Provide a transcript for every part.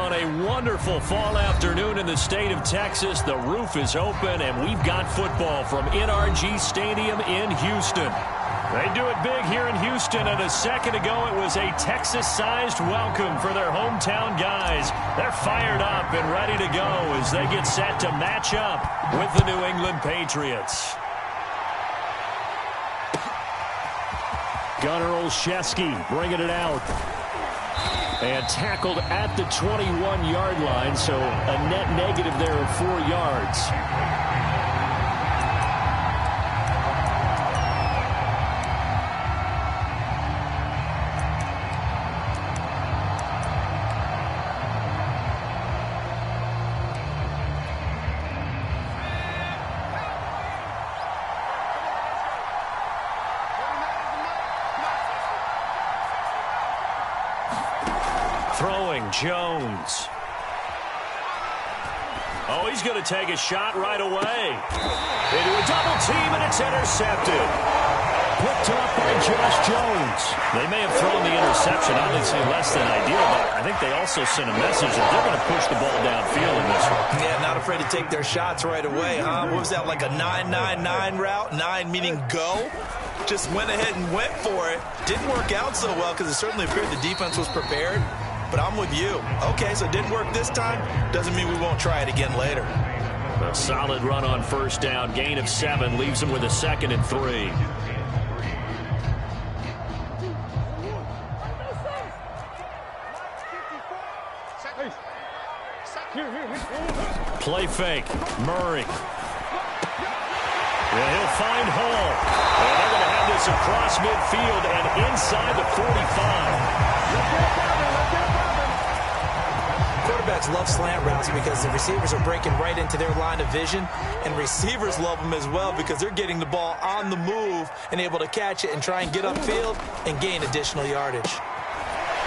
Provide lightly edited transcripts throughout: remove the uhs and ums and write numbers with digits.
on a wonderful fall afternoon in the state of Texas. The roof is open, and we've got football from NRG Stadium in Houston. They do it big here in Houston, and a second ago it was a Texas-sized welcome for their hometown guys. They're fired up and ready to go as they get set to match up with the New England Patriots. Gunnar Olszewski bringing it out. And tackled at the 21-yard line, so a net negative there of 4 yards. Throwing, Jones. Oh, he's going to take a shot right away. Into a double team, and it's intercepted. Picked up by Josh Jones. They may have thrown the interception, obviously less than ideal, but I think they also sent a message that they're going to push the ball downfield in this one. Yeah, not afraid to take their shots right away, huh? What was that, like a 9-9-9 route? 9 meaning go? Just went ahead and went for it. Didn't work out so well because it certainly appeared the defense was prepared. But I'm with you. Okay, so it didn't work this time. Doesn't mean we won't try it again later. A solid run on first down. Gain of 7 leaves him with a 2nd and 3. Play fake. Murray. And he'll find Hall. And they're going to have this across midfield and inside the 45. Quarterbacks love slant routes because the receivers are breaking right into their line of vision, and receivers love them as well because they're getting the ball on the move and able to catch it and try and get upfield and gain additional yardage.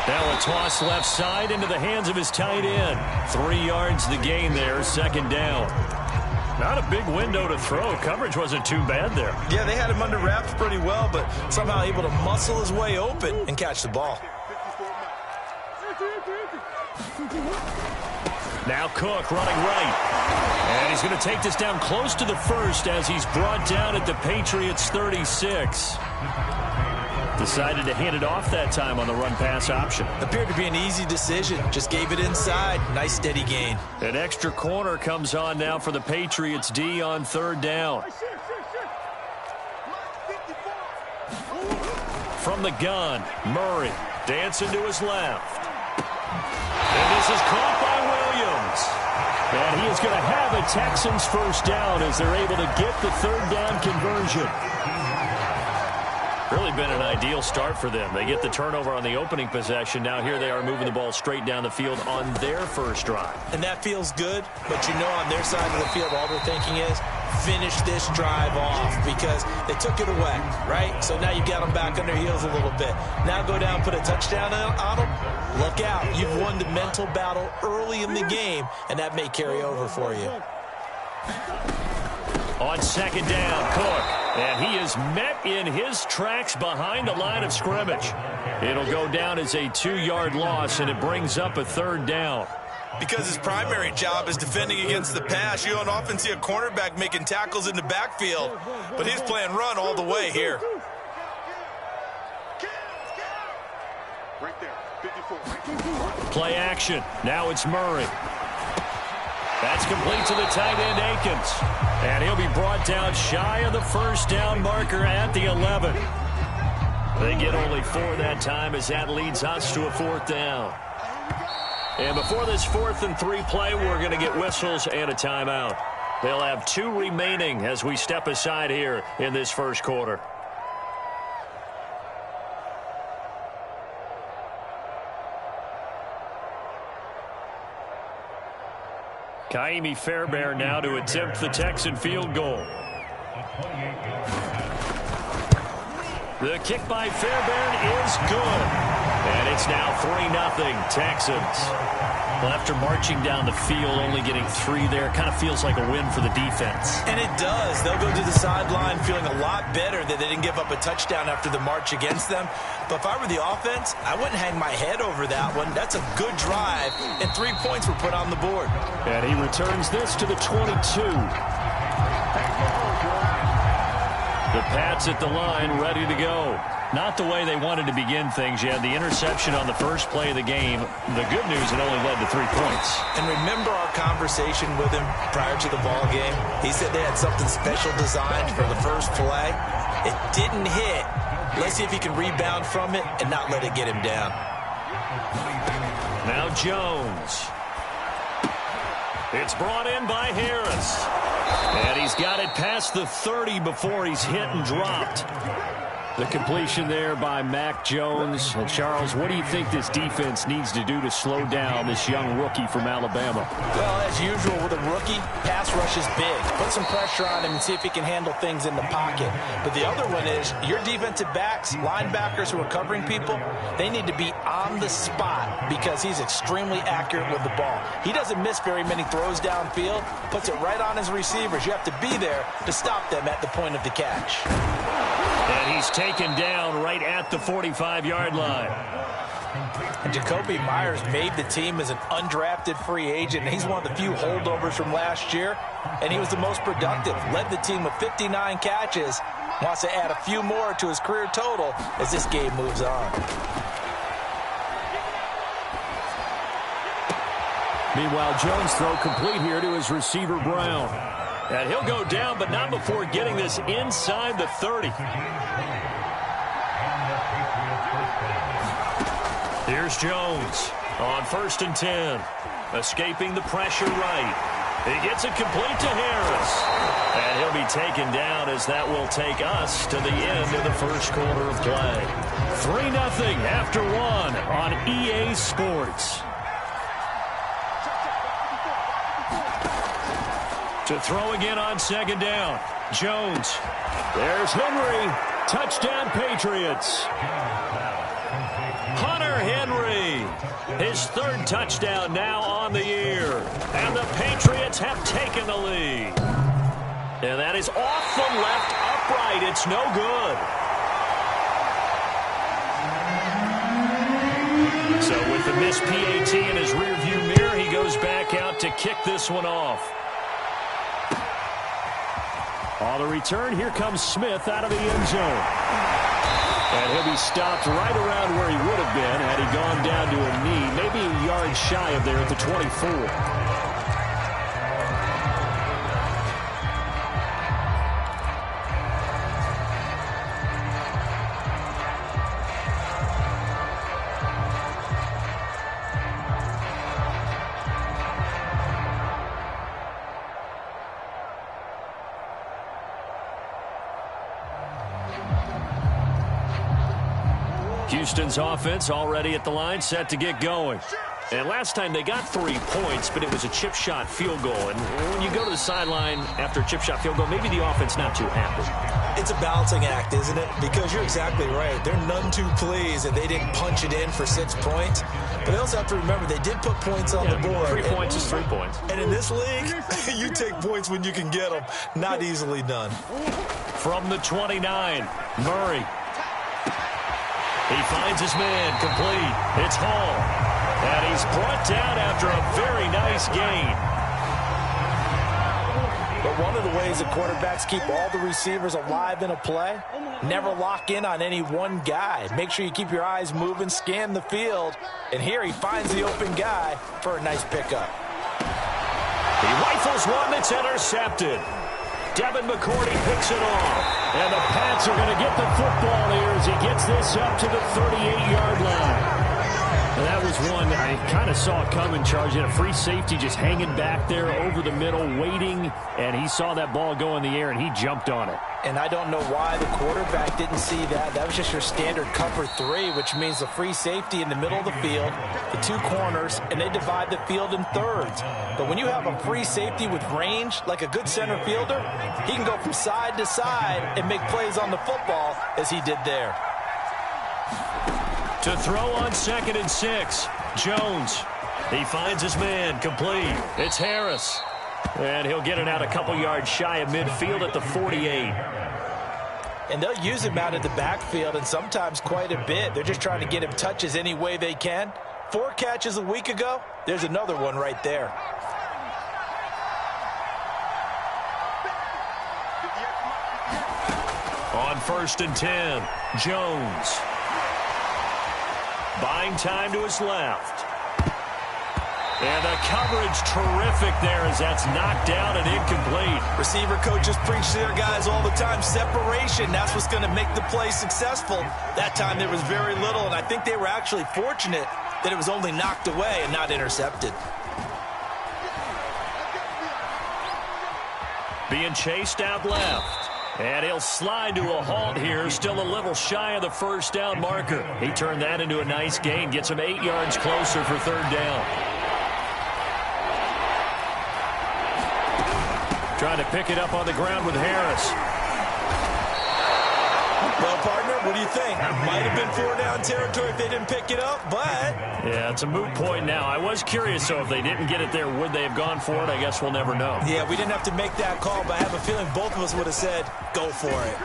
Now a toss left side into the hands of his tight end. 3 yards the gain there, 2nd down. Not a big window to throw. Coverage wasn't too bad there. Yeah, they had him under wraps pretty well, but somehow able to muscle his way open and catch the ball. Now Cook running right. And he's going to take this down close to the first as he's brought down at the Patriots' 36. Decided to hand it off that time on the run-pass option. Appeared to be an easy decision. Just gave it inside. Nice steady gain. An extra corner comes on now for the Patriots D on 3rd down. From the gun, Murray dancing to his left. And this is caught by Williams. And he is going to have a Texans first down as they're able to get the 3rd down conversion. Really been an ideal start for them. They get the turnover on the opening possession. Now here they are moving the ball straight down the field on their first drive. And that feels good, but you know on their side of the field all they're thinking is finish this drive off because they took it away, right? So now you got them back on their heels a little bit. Now go down, put a touchdown on them. Look out. You've won the mental battle early in the game, and that may carry over for you. On 2nd down, Cook. And he is met in his tracks behind the line of scrimmage. It'll go down as a 2-yard loss, and it brings up a 3rd down. Because his primary job is defending against the pass, you don't often see a cornerback making tackles in the backfield. But he's playing run all the way here. Play action. Now it's Murray. That's complete to the tight end, Akins. And he'll be brought down shy of the first down marker at the 11. They get only 4 that time as that leads us to a 4th down. And before this 4th and 3 play, we're going to get whistles and a timeout. They'll have 2 remaining as we step aside here in this first quarter. Kaimi Fairbairn now to attempt the Texan field goal. The kick by Fairbairn is good. And And it's now 3-0 Texans. Well, after marching down the field, only getting 3 there, kind of feels like a win for the defense. And it does. They'll go to the sideline feeling a lot better that they didn't give up a touchdown after the march against them. But if I were the offense, I wouldn't hang my head over that one. That's a good drive, and 3 points were put on the board. And he returns this to the 22. The Pats at the line, ready to go. Not the way they wanted to begin things. You had the interception on the first play of the game. The good news, it only led to 3 points. And remember our conversation with him prior to the ball game? He said they had something special designed for the first play. It didn't hit. Let's see if he can rebound from it and not let it get him down. Now Jones. It's brought in by Harris. And he's got it past the 30 before he's hit and dropped. The completion there by Mac Jones. And Charles, what do you think this defense needs to do to slow down this young rookie from Alabama? Well, as usual with a rookie, pass rush is big. Put some pressure on him and see if he can handle things in the pocket. But the other one is your defensive backs, linebackers who are covering people, they need to be on the spot because he's extremely accurate with the ball. He doesn't miss very many throws downfield, puts it right on his receivers. You have to be there to stop them at the point of the catch. And he's taken down right at the 45-yard line. And Jacoby Myers made the team as an undrafted free agent. He's one of the few holdovers from last year, and he was the most productive. Led the team with 59 catches. Wants to add a few more to his career total as this game moves on. Meanwhile, Jones throw complete here to his receiver, Brown. And he'll go down, but not before getting this inside the 30. Here's Jones on 1st and 10. Escaping the pressure right. He gets it complete to Harris. And he'll be taken down as that will take us to the end of the first quarter of play. 3-0 after 1 on EA Sports. To throw again on 2nd down. Jones. There's Henry. Touchdown, Patriots. Hunter Henry. His 3rd touchdown now on the year. And the Patriots have taken the lead. And that is off the left upright. It's no good. So with the missed PAT in his rearview mirror, he goes back out to kick this one off. On the return, here comes Smith out of the end zone. And he'll be stopped right around where he would have been had he gone down to a knee, maybe a yard shy of there at the 24. Houston's offense already at the line, set to get going. And last time they got 3 points, but it was a chip shot field goal. And when you go to the sideline after a chip shot field goal, maybe the offense not too happy. It's a balancing act, isn't it? Because you're exactly right. They're none too pleased and they didn't punch it in for 6 points. But they also have to remember they did put points on the board. 3 points is 3 points. And in this league, you take points when you can get them. Not easily done. From the 29, Murray. He finds his man complete. It's Hall. And he's brought down after a very nice gain. But one of the ways the quarterbacks keep all the receivers alive in a play, never lock in on any one guy. Make sure you keep your eyes moving, scan the field. And here he finds the open guy for a nice pickup. He rifles one that's intercepted. Devin McCourty picks it off. And the Pats are going to get the football here as he gets this up to the 38-yard line. And that was one I kind of saw it coming, Charles. He had a free safety just hanging back there over the middle, waiting, and he saw that ball go in the air, and he jumped on it. And I don't know why the quarterback didn't see that. That was just your standard cover 3, which means the free safety in the middle of the field, the 2 corners, and they divide the field in thirds. But when you have a free safety with range, like a good center fielder, he can go from side to side and make plays on the football as he did there. To throw on 2nd and 6. Jones. He finds his man, complete. It's Harris. And he'll get it out a couple yards shy of midfield at the 48. And they'll use him out at the backfield, and sometimes quite a bit. They're just trying to get him touches any way they can. 4 catches a week ago. There's another one right there. On 1st and 10, Jones. Buying time to his left. And the coverage terrific there as that's knocked down and incomplete. Receiver coaches preach to their guys all the time. Separation, that's what's going to make the play successful. That time there was very little, and I think they were actually fortunate that it was only knocked away and not intercepted. Being chased out left. And he'll slide to a halt here, still a little shy of the 1st down marker. He turned that into a nice gain, gets him 8 yards closer for 3rd down. Trying to pick it up on the ground with Harris. Well, partner, what do you think? Might have been 4-down territory if they didn't pick it up, but... Yeah, it's a moot point now. I was curious, so if they didn't get it there, would they have gone for it? I guess we'll never know. Yeah, we didn't have to make that call, but I have a feeling both of us would have said, go for it.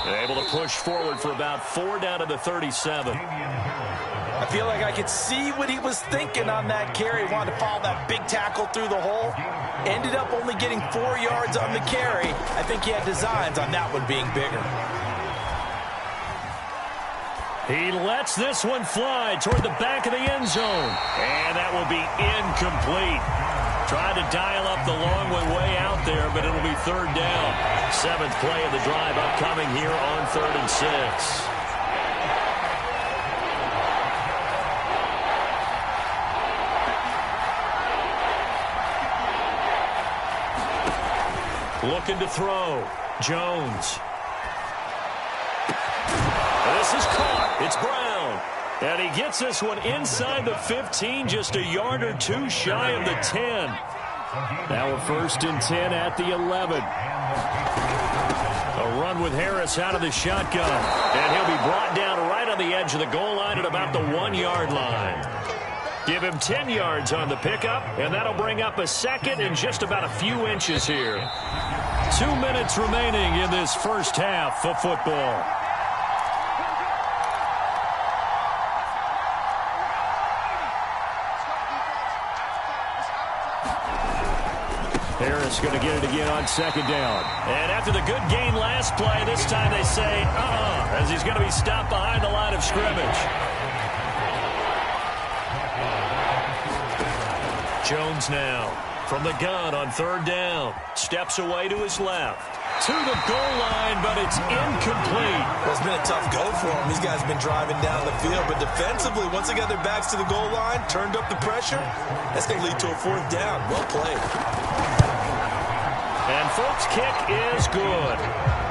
They're able to push forward for about 4 down to the 37. I feel like I could see what he was thinking on that carry. He wanted to follow that big tackle through the hole. Ended up only getting 4 yards on the carry. I think he had designs on that one being bigger. He lets this one fly toward the back of the end zone. And that will be incomplete. Tried to dial up the long way out there, but it'll be 3rd down. 7th play of the drive upcoming here on 3rd and 6. Looking to throw. Jones. This is caught. It's Brown. And he gets this one inside the 15, just a yard or 2 shy of the 10. Now a 1st and 10 at the 11. A run with Harris out of the shotgun. And he'll be brought down right on the edge of the goal line at about the 1-yard line. Give him 10 yards on the pickup, and that'll bring up a 2nd and just about a few inches here. 2 minutes remaining in this first half of football. Harris going to get it again on 2nd down. And after the good gain last play, this time they say, as he's going to be stopped behind the line of scrimmage. Jones now from the gun on 3rd down. Steps away to his left. To the goal line, but it's incomplete. Well, it's been a tough go for him. These guys have been driving down the field, but defensively, once they got their backs to the goal line, turned up the pressure, that's going to lead to a 4th down. Well played. And Folks' kick is good.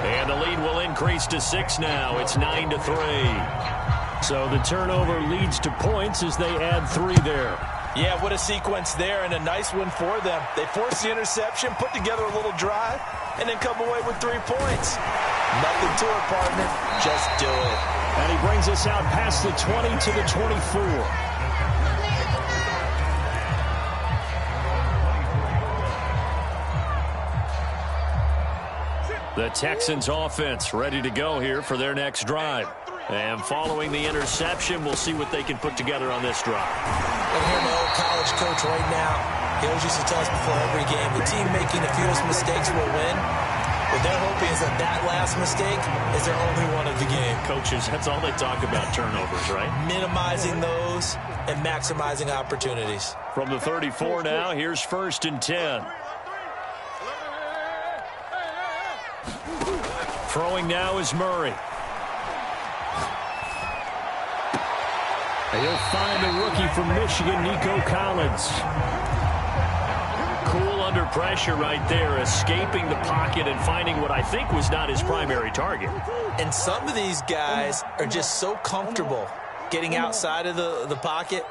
And the lead will increase to 6 now. It's 9-3. So the turnover leads to points as they add 3 there. Yeah, what a sequence there, and a nice one for them. They forced the interception, put together a little drive, and then come away with 3 points. Nothing to it, partner. Just do it. And he brings us out past the 20 to the 24. The Texans offense ready to go here for their next drive. And following the interception, we'll see what they can put together on this drive. I'm hearing my old college coach right now. He always used to tell us before every game, the team making the fewest mistakes will win. What they're hoping is that last mistake is their only one of the game. Coaches, that's all they talk about, turnovers, right? Minimizing those and maximizing opportunities. From the 34 now, here's 1st and 10. Throwing now is Murray. And he'll find the rookie from Michigan, Nico Collins. Cool under pressure right there, escaping the pocket and finding what I think was not his primary target. And some of these guys are just so comfortable getting outside of the pocket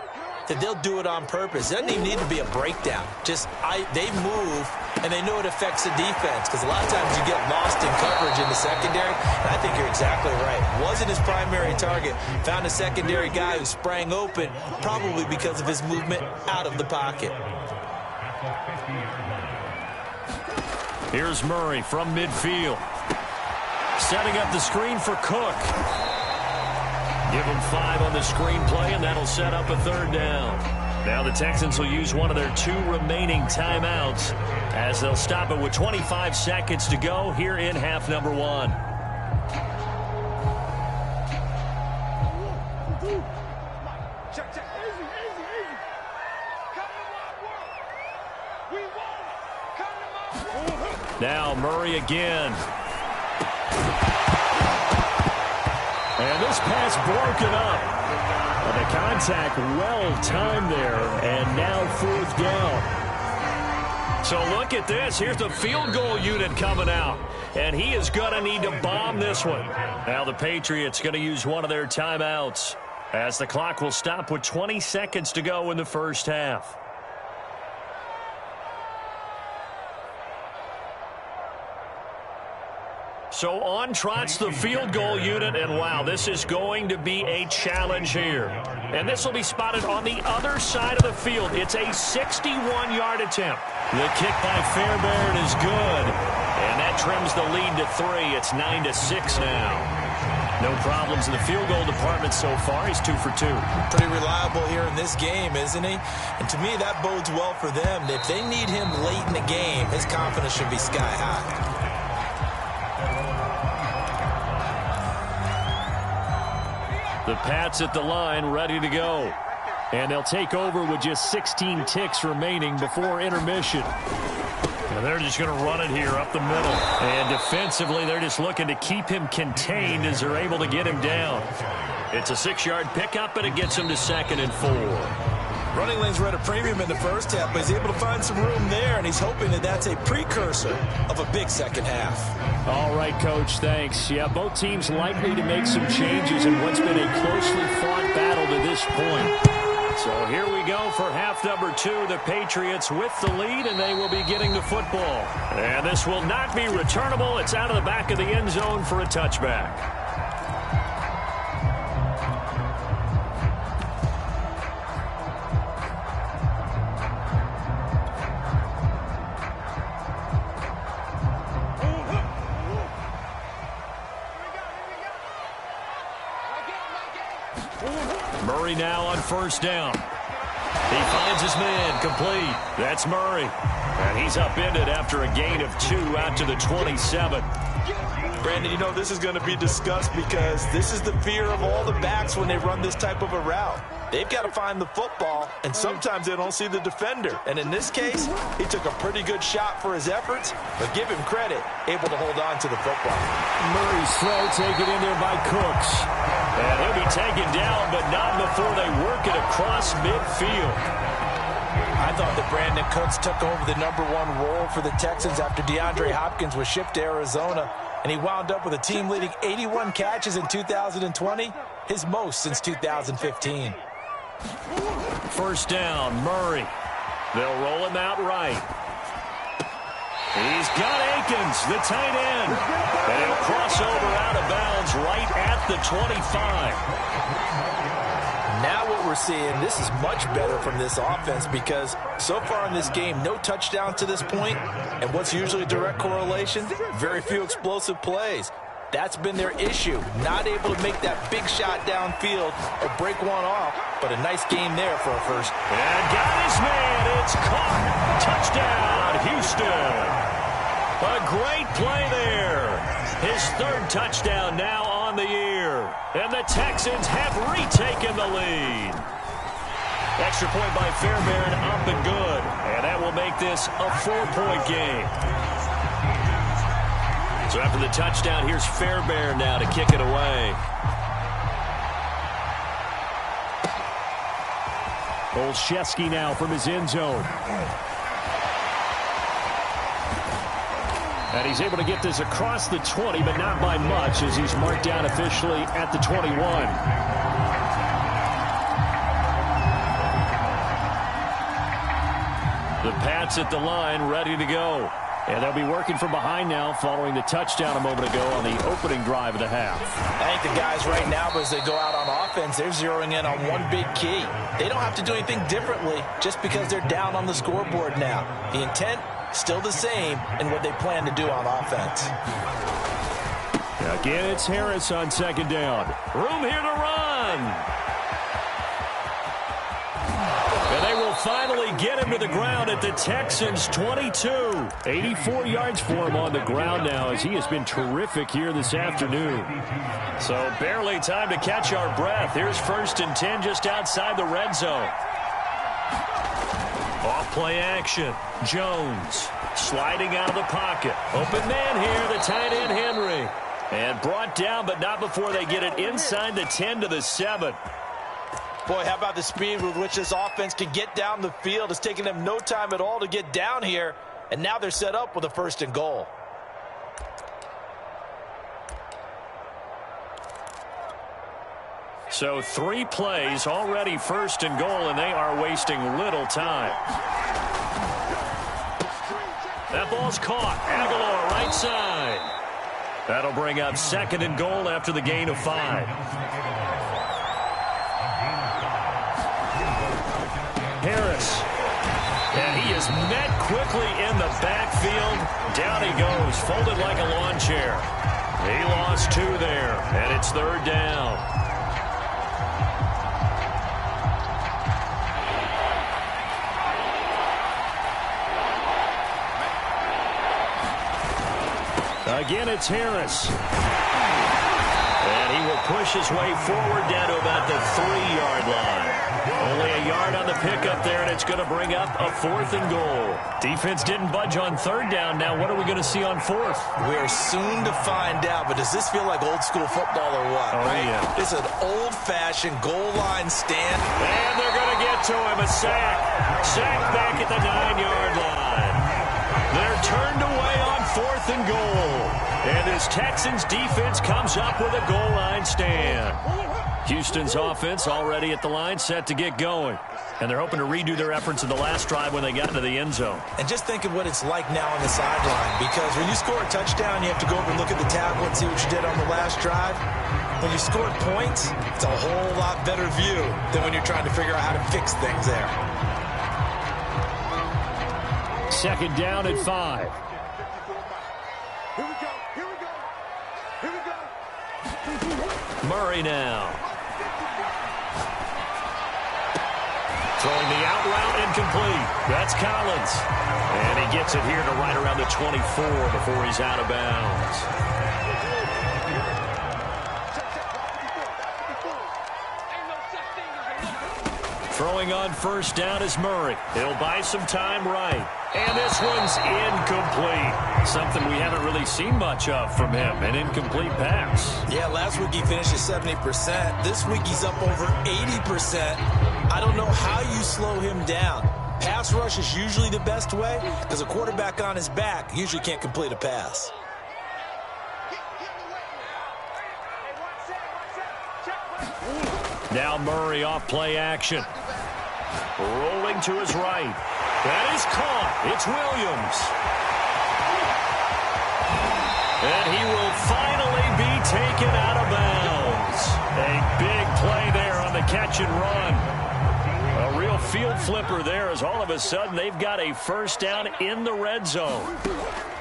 that they'll do it on purpose. It doesn't even need to be a breakdown. Just they move, and they know it affects the defense because a lot of times you get lost in coverage in the secondary, and I think you're exactly right. Wasn't his primary target. Found a secondary guy who sprang open, probably because of his movement out of the pocket. Here's Murray from midfield. Setting up the screen for Cook. Give him 5 on the screenplay, and that'll set up a third down. Now the Texans will use one of their 2 remaining timeouts as they'll stop it with 25 seconds to go here in half number 1. Now Murray again. And this pass broken up. The contact well-timed there, and now 4th down. So look at this. Here's the field goal unit coming out, and he is going to need to bomb this one. Now the Patriots going to use one of their timeouts as the clock will stop with 20 seconds to go in the first half. So on trots the field goal unit, and wow, this is going to be a challenge here. And this will be spotted on the other side of the field. It's a 61-yard attempt. The kick by Fairbairn is good, and that trims the lead to 3. It's 9-6 now. No problems in the field goal department so far. He's 2 for 2. Pretty reliable here in this game, isn't he? And to me, that bodes well for them. If they need him late in the game, his confidence should be sky high. The Pats at the line, ready to go. And they'll take over with just 16 ticks remaining before intermission. And they're just going to run it here up the middle. And defensively, they're just looking to keep him contained as they're able to get him down. It's a 6-yard pickup, and it gets him to 2nd and 4. Running lanes were at a premium in the first half, but he's able to find some room there, and he's hoping that that's a precursor of a big second half. All right, Coach, thanks. Yeah, both teams likely to make some changes in what's been a closely fought battle to this point. So here we go for half number 2. The Patriots with the lead, and they will be getting the football. And this will not be returnable. It's out of the back of the end zone for a touchback. Murray now on 1st down. He finds his man complete. That's Murray. And he's upended after a gain of 2 out to the 27. Brandon, you know, this is going to be discussed because this is the fear of all the backs when they run this type of a route. They've got to find the football, and sometimes they don't see the defender. And in this case, he took a pretty good shot for his efforts, but give him credit, able to hold on to the football. Murray's throw taken in there by Cooks. And he'll be taken down, but not before they work it across midfield. I thought that Brandon Cooks took over the #1 role for the Texans after DeAndre Hopkins was shipped to Arizona, and he wound up with a team-leading 81 catches in 2020, his most since 2015. 1st down, Murray. They'll roll him out right. He's got Akins, the tight end. And he'll cross over out of bounds right at the 25. Now what we're seeing, this is much better from this offense because so far in this game, no touchdown to this point, and what's usually a direct correlation, very few explosive plays. That's been their issue, not able to make that big shot downfield or break one off, but a nice game there for a first. And got his man, it's caught. Touchdown, Houston. A great play there. His 3rd touchdown now on the year. And the Texans have retaken the lead. Extra point by Fairbairn, up and good. And that will make this a 4-point game. So after the touchdown, here's Fairbairn now to kick it away. Olszewski now from his end zone. And he's able to get this across the 20, but not by much as he's marked down officially at the 21. The Pats at the line, ready to go. And they'll be working from behind now following the touchdown a moment ago on the opening drive of the half. I think the guys right now, as they go out on offense, they're zeroing in on one big key. They don't have to do anything differently just because they're down on the scoreboard now. The intent, still the same in what they plan to do on offense. Again, it's Harris on second down. Room here to run. And they will finally get him to the ground at the Texans' 22. 84 yards for him on the ground now as he has been terrific here this afternoon. So barely time to catch our breath. Here's 1st and 10 just outside the red zone. Off play action. Jones sliding out of the pocket. Open man here, the tight end Henry. And brought down, but not before they get it inside the 10 to the 7. Boy, how about the speed with which this offense can get down the field? It's taken them no time at all to get down here, and now they're set up with a 1st and goal. So 3 plays, already 1st and goal, and they are wasting little time. That ball's caught. Aguilar, right side. That'll bring up 2nd and goal after the gain of 5. Harris. And he is met quickly in the backfield. Down he goes, folded like a lawn chair. He lost 2 there, and it's 3rd down. Again, it's Harris. And he will push his way forward down to about the 3-yard line. Only a yard on the pickup there, and it's going to bring up a 4th and goal. Defense didn't budge on 3rd down. Now what are we going to see on 4th? We're soon to find out, but does this feel like old school football or what? Oh, right? Yeah. It's an old-fashioned goal line stand. And they're going to get to him. A sack. Sack back at the 9-yard line. They're turned away on 4th and goal. And this Texans defense comes up with a goal line stand. Houston's offense already at the line, set to get going. And they're hoping to redo their efforts in the last drive when they got into the end zone. And just think of what it's like now on the sideline. Because when you score a touchdown, you have to go over and look at the tablet and see what you did on the last drive. When you scored points, it's a whole lot better view than when you're trying to figure out how to fix things there. 2nd down at 5. Murray now. Throwing the out route incomplete. That's Collins. And he gets it here to right around the 24 before he's out of bounds. Throwing on 1st down is Murray. He'll buy some time right. And this one's incomplete. Something we haven't really seen much of from him, an incomplete pass. Yeah, last week he finished at 70%. This week he's up over 80%. I don't know how you slow him down. Pass rush is usually the best way because a quarterback on his back usually can't complete a pass. Now Murray off play action. Rolling to his right. That is caught. It's Williams. And he will finally be taken out of bounds. A big play there on the catch and run. A real field flipper there as all of a sudden they've got a 1st down in the red zone.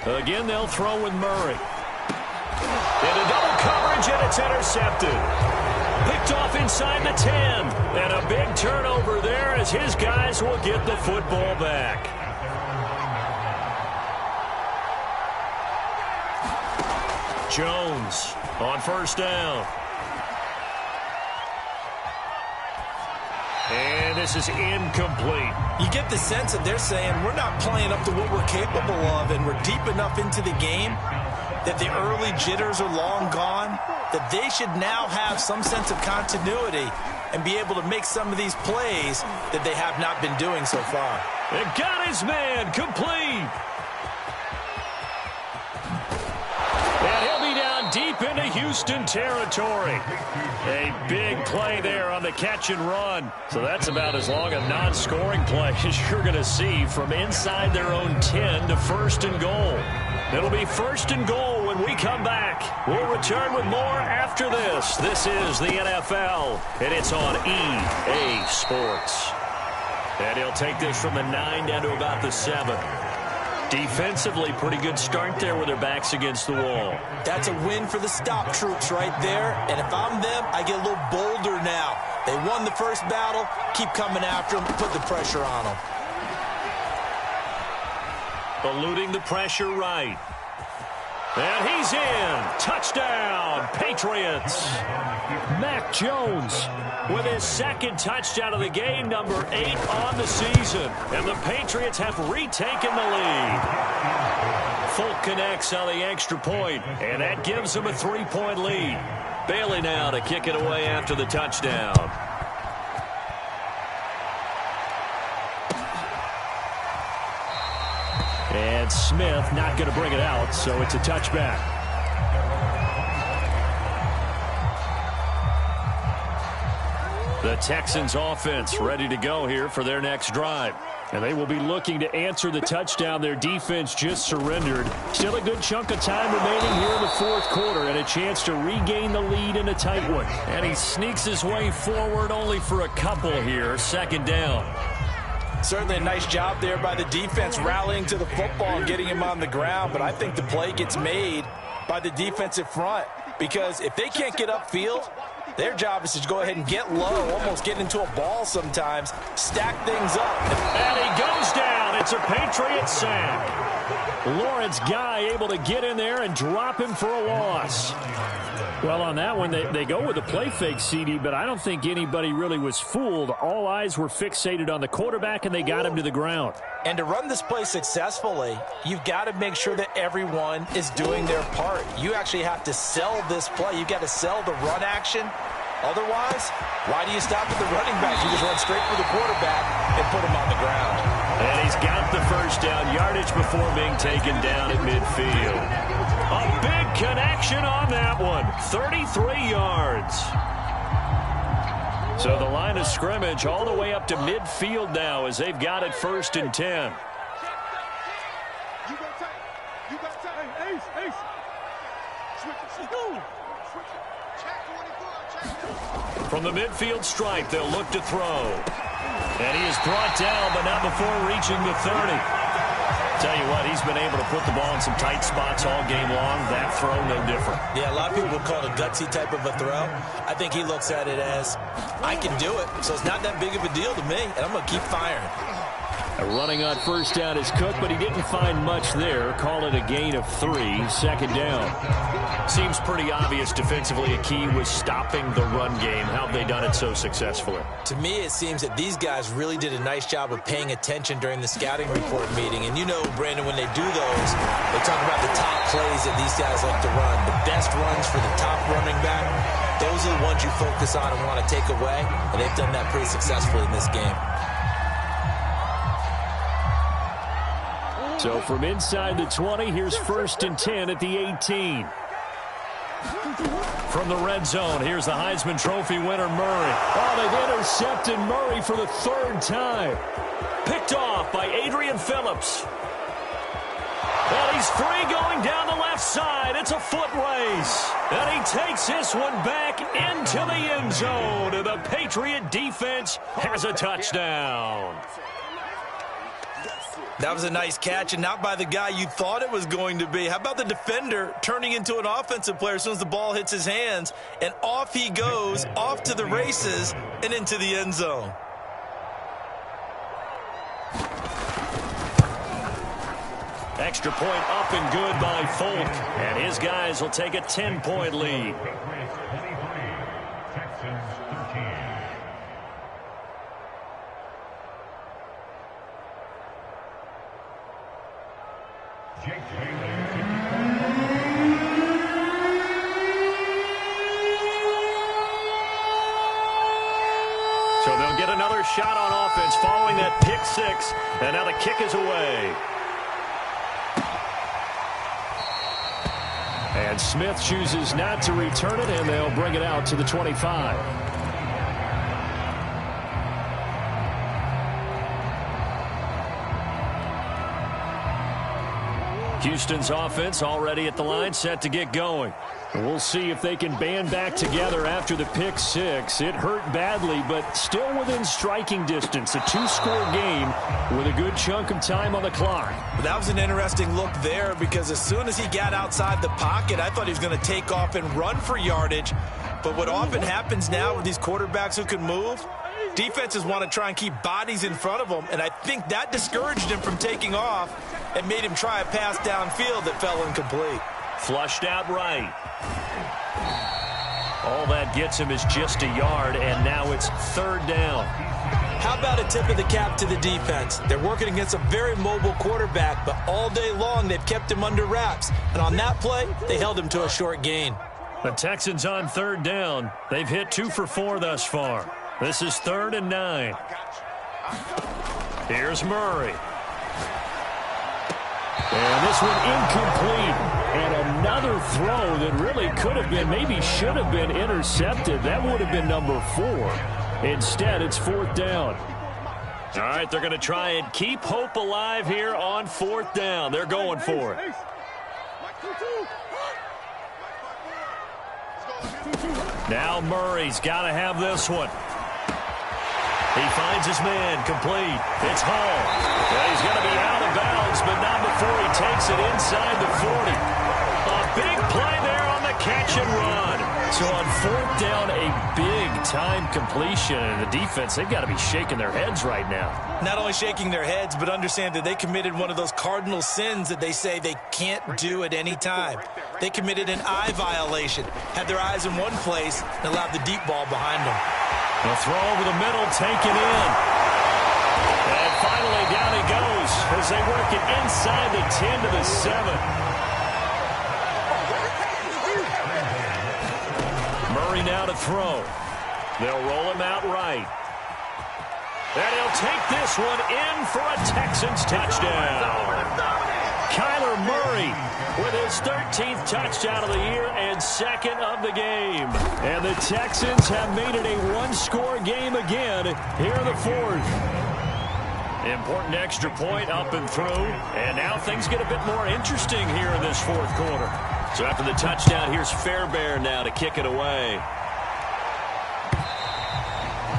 Again, they'll throw with Murray. Into double coverage, and it's intercepted. Picked off inside the 10. And a big turnover there as his guys will get the football back. Jones on 1st down. And this is incomplete. You get the sense that they're saying we're not playing up to what we're capable of, and we're deep enough into the game that the early jitters are long gone, that they should now have some sense of continuity and be able to make some of these plays that they have not been doing so far. It got his man complete. And he'll be down deep into Houston. Houston territory. A big play there on the catch and run. So that's about as long a non-scoring play as you're going to see from inside their own 10 to first and goal. It'll be first and goal when we come back. We'll return with more after this. This is the NFL, and it's on EA Sports. And he'll take this from the 9 down to about the 7. Defensively, pretty good start there with their backs against the wall. That's a win for the stop troops right there. And if I'm them, I get a little bolder now. They won the first battle. Keep coming after them. Put the pressure on them. Eluding the pressure right. And he's in. Touchdown, Patriots. Mac Jones with his second touchdown of the game, number 8 on the season. And the Patriots have retaken the lead. Folk connects on the extra point, and that gives them a 3-point lead. Bailey now to kick it away after the touchdown. And Smith not going to bring it out, so it's a touchback. The Texans offense ready to go here for their next drive. And they will be looking to answer the touchdown their defense just surrendered. Still a good chunk of time remaining here in the fourth quarter and a chance to regain the lead in a tight one. And he sneaks his way forward only for a couple here. Second down. Certainly a nice job there by the defense rallying to the football and getting him on the ground. But I think the play gets made by the defensive front. Because if they can't get upfield, their job is to go ahead and get low, almost get into a ball sometimes, stack things up. And he goes down. It's a Patriot sack. Lawrence Guy able to get in there and drop him for a loss. Well, on that one, they go with a play fake, CD, but I don't think anybody really was fooled. All eyes were fixated on the quarterback, and they got him to the ground. And to run this play successfully, you've got to make sure that everyone is doing their part. You actually have to sell this play. You've got to sell the run action. Otherwise, why do you stop at the running back? You just run straight for the quarterback and put him on the ground. And he's got the first down yardage before being taken down at midfield. A big connection on that one. 33 yards. So the line of scrimmage all the way up to midfield now as they've got it first and 10. From the midfield stripe, they'll look to throw. And he is brought down, but not before reaching the 30. Tell you what, he's been able to put the ball in some tight spots all game long. That throw, no different. Yeah, a lot of people would call it a gutsy type of a throw. I think he looks at it as, I can do it, so it's not that big of a deal to me, and I'm going to keep firing. Running on first down is Cook, but he didn't find much there. Call it a gain of 3, second down. Seems pretty obvious defensively a key was stopping the run game. How have they done it so successfully? To me, it seems that these guys really did a nice job of paying attention during the scouting report meeting. And you know, Brandon, when they do those, they talk about the top plays that these guys like to run. The best runs for the top running back, those are the ones you focus on and want to take away. And they've done that pretty successfully in this game. So from inside the 20, here's first and 10 at the 18. From the red zone, here's the Heisman Trophy winner, Murray. Oh, they've intercepted Murray for the 3rd time. Picked off by Adrian Phillips. And he's free going down the left side. It's a foot race. And he takes this one back into the end zone. And the Patriot defense has a touchdown. That was a nice catch, and not by the guy you thought it was going to be. How about the defender turning into an offensive player as soon as the ball hits his hands, and off he goes, off to the races, and into the end zone. Extra point up and good by Folk, and his guys will take a 10-point lead. So they'll get another shot on offense following that pick 6, and now the kick is away. And And Smith chooses not to return it, and they'll bring it out to the 25. Houston's offense already at the line, set to get going. We'll see if they can band back together after the pick six. It hurt badly, but still within striking distance. A two-score game with a good chunk of time on the clock. That was an interesting look there because as soon as he got outside the pocket, I thought he was going to take off and run for yardage. But what often happens now with these quarterbacks who can move, defenses want to try and keep bodies in front of them, and I think that discouraged him from taking off and made him try a pass downfield that fell incomplete. Flushed out right. All that gets him is just a yard, and now it's third down. How about a tip of the cap to the defense? They're working against a very mobile quarterback, but all day long they've kept him under wraps. And on that play, they held him to a short gain. The Texans on third down. They've hit 2 for 4 thus far. This is 3rd and 9. Here's Murray. And this one incomplete. And another throw that really could have been, maybe should have been intercepted. That would have been number 4. Instead, it's 4th down. All right, they're going to try and keep hope alive here on 4th down. They're going for it. Now Murray's got to have this one. He finds his man, complete. It's Hall. Well, he's going to be out of bounds, but not before he takes it inside the 40. A big play there on the catch and run. So on 4th down, a big-time completion. And the defense, they've got to be shaking their heads right now. Not only shaking their heads, but understand that they committed one of those cardinal sins that they say they can't do at any time. They committed an eye violation, had their eyes in one place, and allowed the deep ball behind them. The throw over the middle, taken in. And finally down he goes as they work it inside the 10 to the 7. Murray now to throw. They'll roll him out right. And he'll take this one in for a Texans touchdown. Kyler Murray with his 13th touchdown of the year and 2nd of the game. And the Texans have made it a one-score game again here in the 4th. Important extra point up and through. And now things get a bit more interesting here in this 4th quarter. So after the touchdown, here's Fairbairn now to kick it away.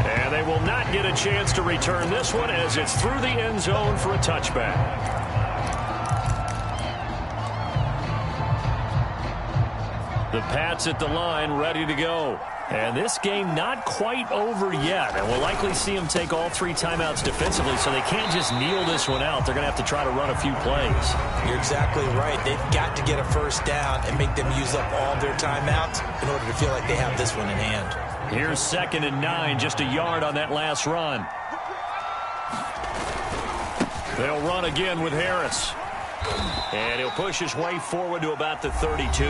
And they will not get a chance to return this one as it's through the end zone for a touchback. The Pats at the line, ready to go. And this game not quite over yet. And we'll likely see them take all 3 timeouts defensively, so they can't just kneel this one out. They're going to have to try to run a few plays. You're exactly right. They've got to get a first down and make them use up all their timeouts in order to feel like they have this one in hand. Here's 2nd and 9, just a yard on that last run. They'll run again with Harris. And he'll push his way forward to about the 32.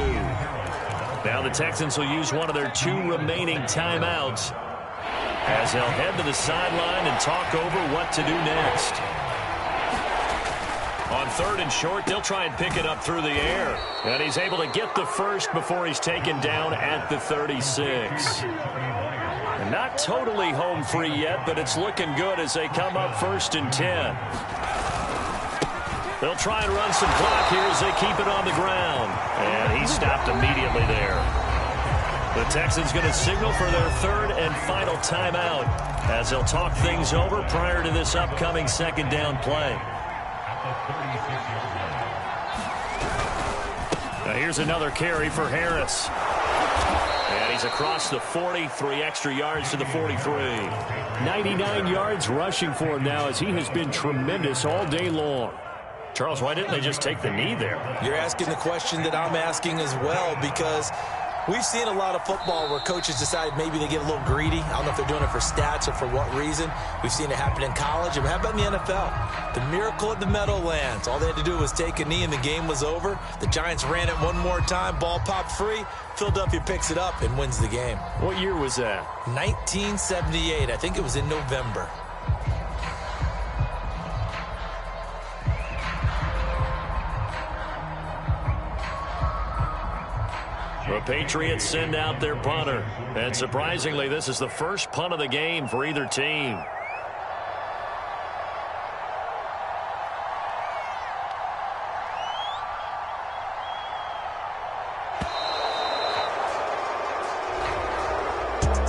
Now the Texans will use one of their 2 remaining timeouts as they'll head to the sideline and talk over what to do next. On 3rd and short, they'll try and pick it up through the air. And he's able to get the first before he's taken down at the 36. And not totally home free yet, but it's looking good as they come up 1st and 10. They'll try and run some clock here as they keep it on the ground. And he stopped immediately there. The Texans going to signal for their 3rd and final timeout as they'll talk things over prior to this upcoming 2nd down play. Now here's another carry for Harris. And he's across the 40, 3 extra yards to the 43. 99 yards rushing for him now as he has been tremendous all day long. Charles, why didn't they just take the knee there? You're asking the question that I'm asking as well, because we've seen a lot of football where coaches decide maybe they get a little greedy. I don't know if they're doing it for stats or for what reason. We've seen it happen in college. And how about in the NFL? The miracle at the Meadowlands. All they had to do was take a knee and the game was over. The Giants ran it one more time. Ball popped free. Philadelphia picks it up and wins the game. What year was that? 1978. I think it was in November. The Patriots send out their punter. And surprisingly, this is the first punt of the game for either team.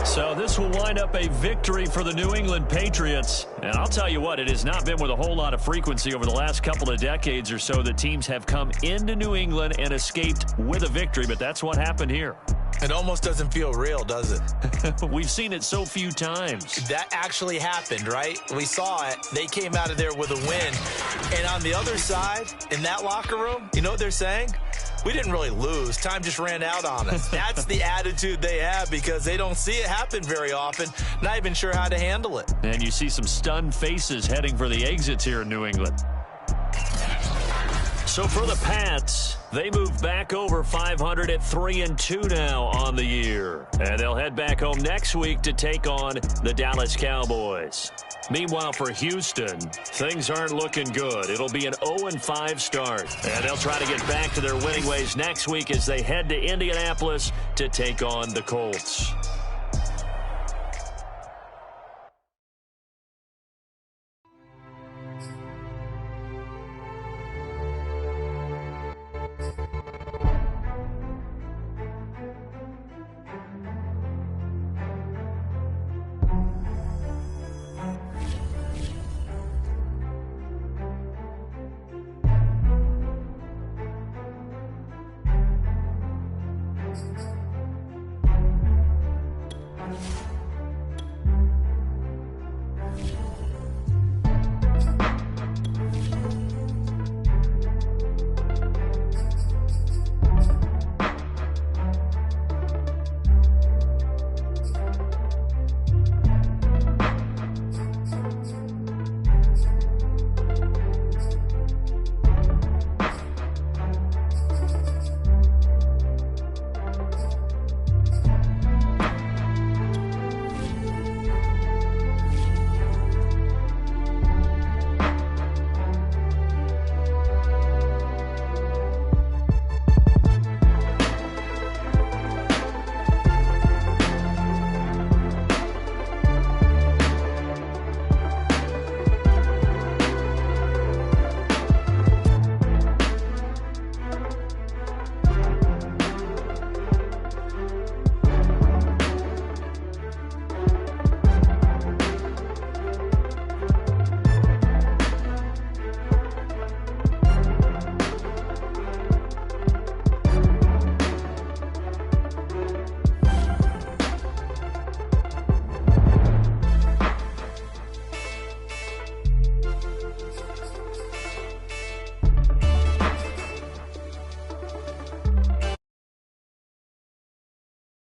So this will wind up a victory for the New England Patriots. And I'll tell you what, it has not been with a whole lot of frequency over the last couple of decades or so that teams have come into New England and escaped with a victory. But that's what happened here. It almost doesn't feel real, does it? We've seen it so few times. That actually happened, right? We saw it. They came out of there with a win. And on the other side, in that locker room, you know what they're saying? We didn't really lose. Time just ran out on us. That's the attitude they have because they don't see it happen very often. Not even sure how to handle it. And you see some stunned faces heading for the exits here in New England. So for the Pats, they move back over 500 at 3-2 now on the year. And they'll head back home next week to take on the Dallas Cowboys. Meanwhile, for Houston, things aren't looking good. It'll be an 0-5 start. And they'll try to get back to their winning ways next week as they head to Indianapolis to take on the Colts.